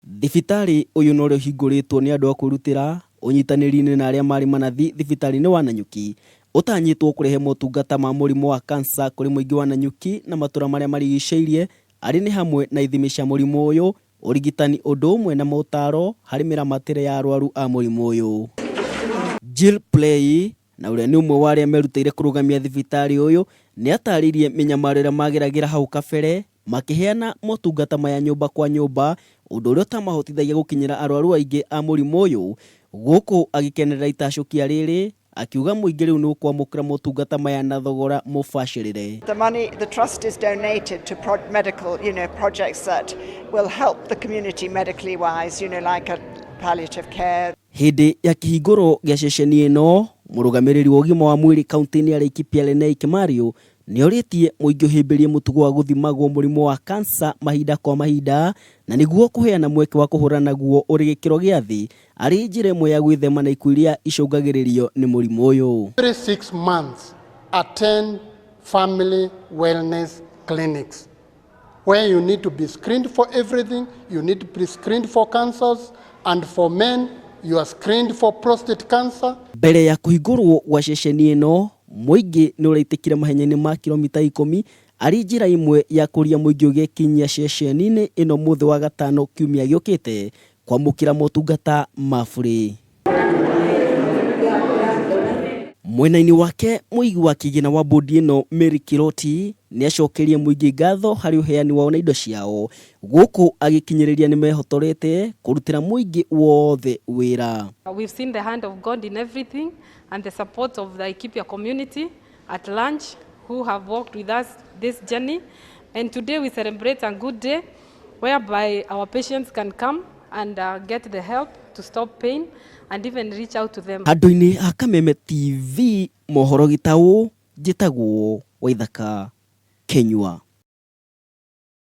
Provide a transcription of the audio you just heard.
Thibitari uyu no rio hinguritwo ni andu a kwirutira unyitaniri-ini na aria mari manathi thibitari-ini wa Nanyuki utanyitwo kurehe motungata ma murimu wa cancer kuri muingi wa Nanyuki na matura maria marigiceirie ari ni hamwe na ithimi cia murimu uyu, urigitani undu umwe na motaro hari miramatire ya arwaru a murimu uyu. Jill Play na uria ni umwe wa aria merutire kurugamia thibitari uyu ni ataririe minyamarira mageragira hau kabere makiheana motungata maya nyumba kwa nyumba, undu uria utamahotithagia gukinyira arwaru aingi a murimu uyu, guku agikenerera itacukia riri akiuga muingi riu ni ukwamukira motungata maya na thogora mubacirire. The money the trust is donated to medical, projects that will help the community medically wise, like a palliative care. Hindi ya kihinguro gia ceceni ino, murugamiriri wa ugima wa mwiri kaunti-ini ya Laikipia Lenei Kimario ni oritie muingi uhimbirie mutugo wa guthimagwo murimu wa cancer mahinda kwa mahinda na niguo kuheana mweke wa kuhurana guo uri gikiro gia thi ari njira imwe ya gwithema na ikuũ iria icungagiririo ni murimu uyu. Every 6 months attend family wellness clinics where you need to be screened for everything. You need to be screened for cancers, and for men you are screened for prostate cancer. Mbere ya kuhingurwo gwa ceceni ino, muingi ni uraitikire mahenya-ini ma kilomita 10 ari njira imwe ya kuria muingi ugekinyia ceceni-ini ino muthi wa gatano kiumia giukite kwamukira motungata ma free. Mwena-ini wake muigi wa kigina wa bodi ino Mary Kiroti ni acokerie muingi ngatho hari uheani wao na indo ciao, guku agikinyiriria ni mehotorete kurutira muingi wothe wira. We've seen the hand of God in everything and the support of the Laikipia community at large who have walked with us this journey, and today we celebrate a good day whereby our patients can come and get the help to stop pain and even reach out to them. Handu-ini ha Kameme TV mohoro gitau njitagwo Waithaka Kenyua.